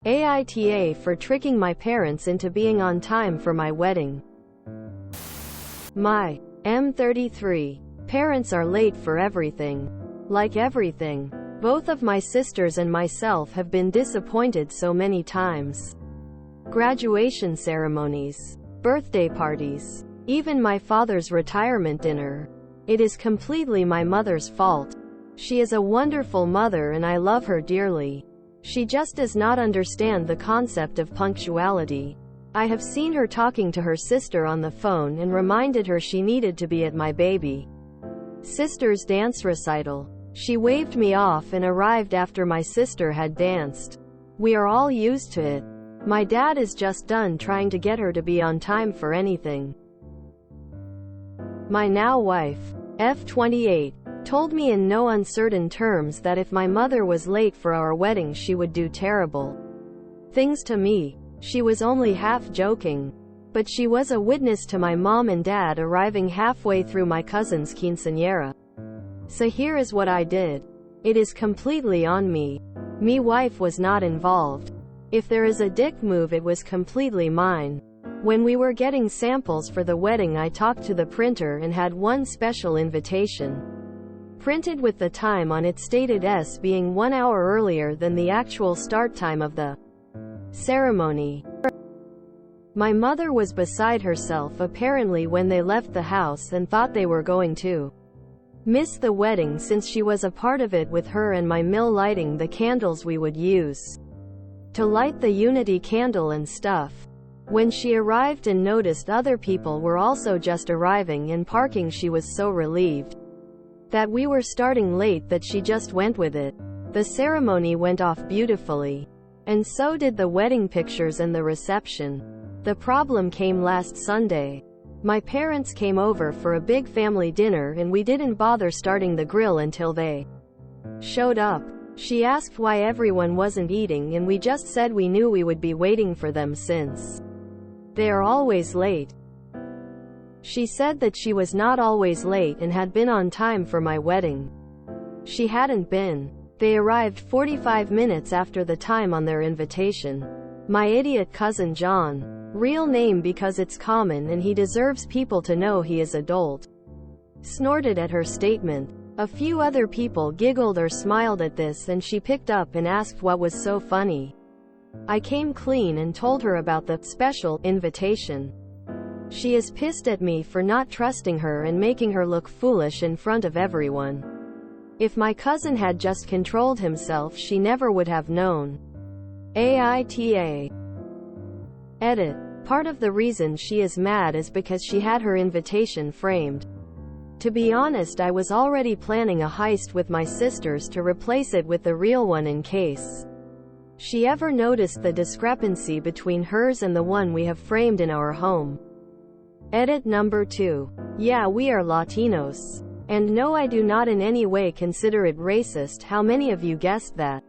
AITA for tricking my parents into being on time for my wedding. My M33 parents are late for everything. Like everything. Both of my sisters and myself have been disappointed so many times. Graduation ceremonies, birthday parties, even my father's retirement dinner. It is completely my mother's fault. She is a wonderful mother and I love her dearly. She just does not understand the concept of punctuality. I have seen her talking to her sister on the phone and reminded her she needed to be at my baby sister's dance recital. She waved me off and arrived after my sister had danced. We are all used to it. My dad is just done trying to get her to be on time for anything. My now wife, F28, told me in no uncertain terms that if my mother was late for our wedding she would do terrible things to me. She was only half joking. But she was a witness to my mom and dad arriving halfway through my cousin's quinceañera. So here is what I did. It is completely on me. Me wife was not involved. If there is a dick move it was completely mine. When we were getting samples for the wedding I talked to the printer and had one special invitation printed with the time on it stated S being 1 hour earlier than the actual start time of the ceremony. My mother was beside herself apparently when they left the house and thought they were going to miss the wedding since she was a part of it with her and my mill lighting the candles we would use to light the unity candle and stuff. When she arrived and noticed other people were also just arriving and parking she was so relieved that we were starting late that she just went with it. The ceremony went off beautifully. And so did the wedding pictures and the reception. The problem came last Sunday. My parents came over for a big family dinner and we didn't bother starting the grill until they showed up. She asked why everyone wasn't eating and we just said we knew we would be waiting for them since they are always late. She said that she was not always late and had been on time for my wedding. She hadn't been. They arrived 45 minutes after the time on their invitation. My idiot cousin John. Real name because it's common and he deserves people to know he is adult. Snorted at her statement. A few other people giggled or smiled at this and she picked up and asked what was so funny. I came clean and told her about the special invitation. She is pissed at me for not trusting her and making her look foolish in front of everyone. If my cousin had just controlled himself she never would have known. AITA. Edit. Part of the reason she is mad is because she had her invitation framed. To be honest, I was already planning a heist with my sisters to replace it with the real one in case she ever noticed the discrepancy between hers and the one we have framed in our home. Edit number 2. Yeah, we are Latinos. And no, I do not in any way consider it racist. How many of you guessed that?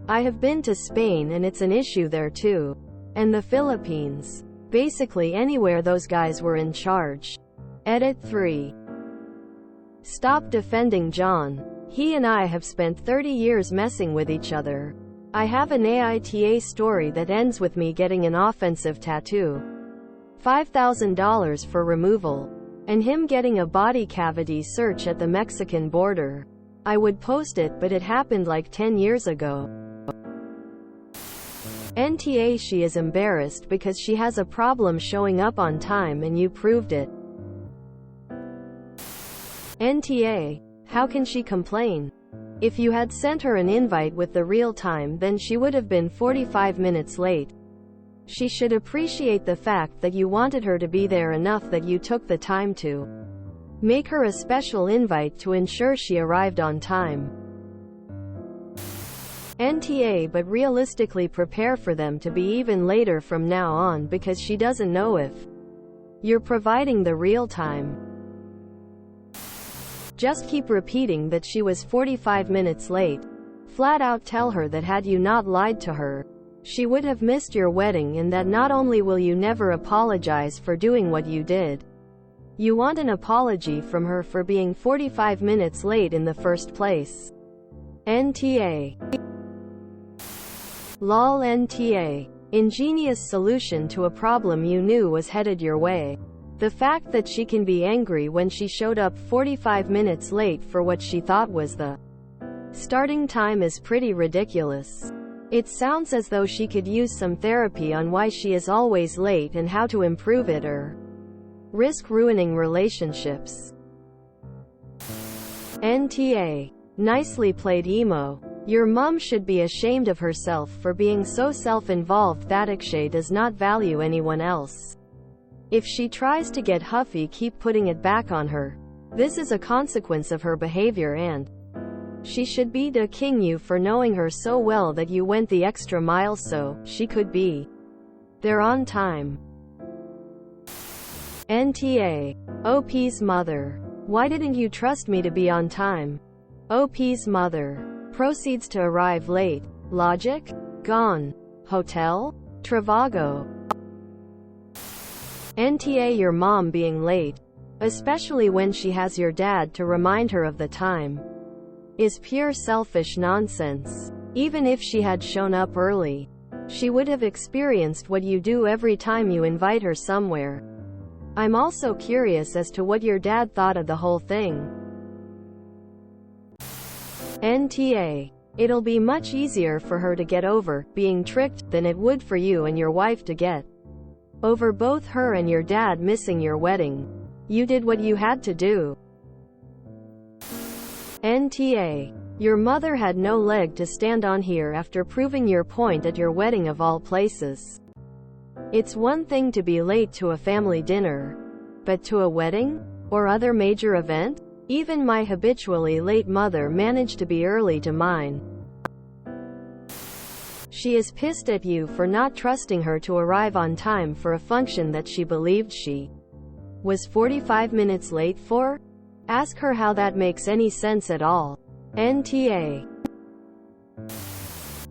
I have been to Spain and it's an issue there too. And the Philippines. Basically anywhere those guys were in charge. Edit 3. Stop defending John. He and I have spent 30 years messing with each other. I have an AITA story that ends with me getting an offensive tattoo. $5,000 for removal. And him getting a body cavity search at the Mexican border. I would post it but it happened like 10 years ago. NTA she is embarrassed because she has a problem showing up on time and you proved it. NTA. How can she complain? If you had sent her an invite with the real time then she would have been 45 minutes late. She should appreciate the fact that you wanted her to be there enough that you took the time to make her a special invite to ensure she arrived on time. NTA, but realistically prepare for them to be even later from now on because she doesn't know if you're providing the real time. Just keep repeating that she was 45 minutes late. Flat out tell her that had you not lied to her, she would have missed your wedding and that not only will you never apologize for doing what you did, you want an apology from her for being 45 minutes late in the first place. NTA. Lol NTA. Ingenious solution to a problem you knew was headed your way. The fact that she can be angry when she showed up 45 minutes late for what she thought was the starting time is pretty ridiculous. It sounds as though she could use some therapy on why she is always late and how to improve it or risk ruining relationships. NTA. Nicely played emo. Your mum should be ashamed of herself for being so self-involved that Akshay does not value anyone else. If she tries to get huffy, keep putting it back on her. This is a consequence of her behavior and she should be the king you for knowing her so well that you went the extra mile so she could be there on time. NTA. OP's mother. Why didn't you trust me to be on time? OP's mother. Proceeds to arrive late. Logic? Gone. Hotel? Travago. NTA. Your mom being late, especially when she has your dad to remind her of the time, is pure selfish nonsense. Even if she had shown up early, she would have experienced what you do every time you invite her somewhere. I'm also curious as to what your dad thought of the whole thing. NTA. It'll be much easier for her to get over being tricked than it would for you and your wife to get over both her and your dad missing your wedding. You did what you had to do. NTA. Your mother had no leg to stand on here after proving your point at your wedding of all places. It's one thing to be late to a family dinner, but to a wedding? Or other major event? Even my habitually late mother managed to be early to mine. She is pissed at you for not trusting her to arrive on time for a function that she believed she was 45 minutes late for? Ask her how that makes any sense at all. NTA.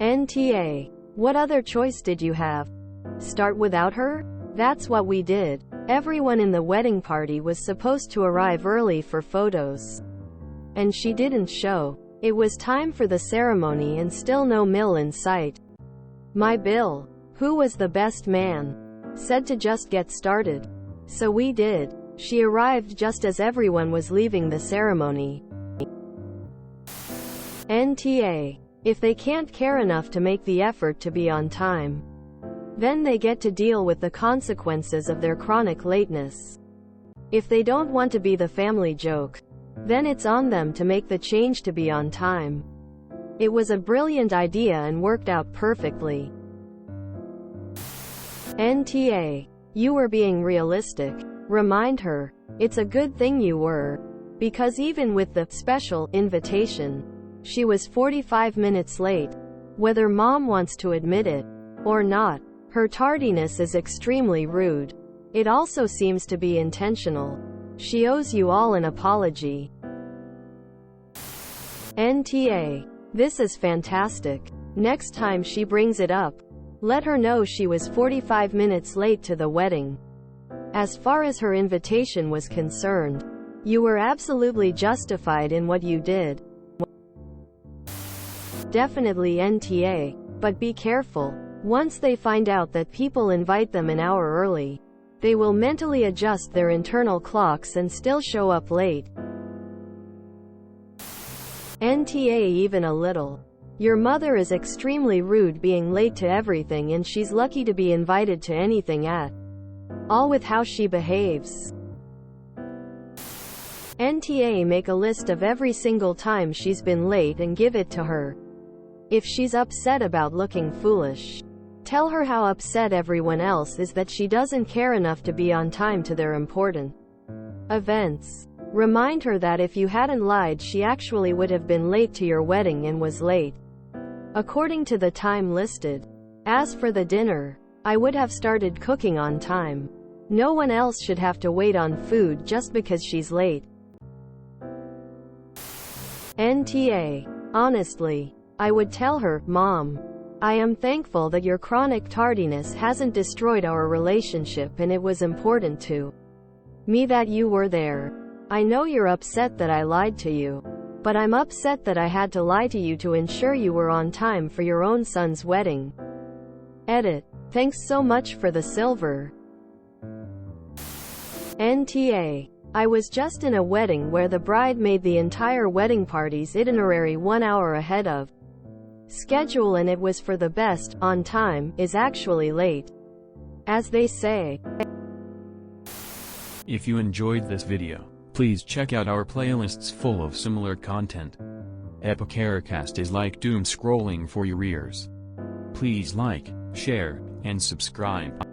NTA. What other choice did you have? Start without her? That's what we did. Everyone in the wedding party was supposed to arrive early for photos, and she didn't show. It was time for the ceremony and still no Mill in sight. My Bill, who was the best man, said to just get started. So we did. She arrived just as everyone was leaving the ceremony. NTA. If they can't care enough to make the effort to be on time, then they get to deal with the consequences of their chronic lateness. If they don't want to be the family joke, then it's on them to make the change to be on time. It was a brilliant idea and worked out perfectly. NTA. You were being realistic. Remind her. It's a good thing you were. Because even with the special invitation, she was 45 minutes late. Whether mom wants to admit it or not, her tardiness is extremely rude. It also seems to be intentional. She owes you all an apology. NTA. This is fantastic. Next time she brings it up, let her know she was 45 minutes late to the wedding. As far as her invitation was concerned, you were absolutely justified in what you did. Definitely NTA. But be careful. Once they find out that people invite them an hour early, they will mentally adjust their internal clocks and still show up late. NTA. Even a little. Your mother is extremely rude being late to everything, and she's lucky to be invited to anything at all with how she behaves. NTA. Make a list of every single time she's been late and give it to her. If she's upset about looking foolish, tell her how upset everyone else is that she doesn't care enough to be on time to their important events. Remind her that if you hadn't lied, she actually would have been late to your wedding and was late according to the time listed. As for the dinner, I would have started cooking on time. No one else should have to wait on food just because she's late. NTA. Honestly, I would tell her, Mom, I am thankful that your chronic tardiness hasn't destroyed our relationship, and it was important to me that you were there. I know you're upset that I lied to you. But I'm upset that I had to lie to you to ensure you were on time for your own son's wedding. Edit. Thanks so much for the silver. NTA. I was just in a wedding where the bride made the entire wedding party's itinerary 1 hour ahead of schedule, and it was for the best. On time is actually late, as they say. If you enjoyed this video, please check out our playlists full of similar content. Epicaricast is like doom scrolling for your ears. Please like, share, and subscribe.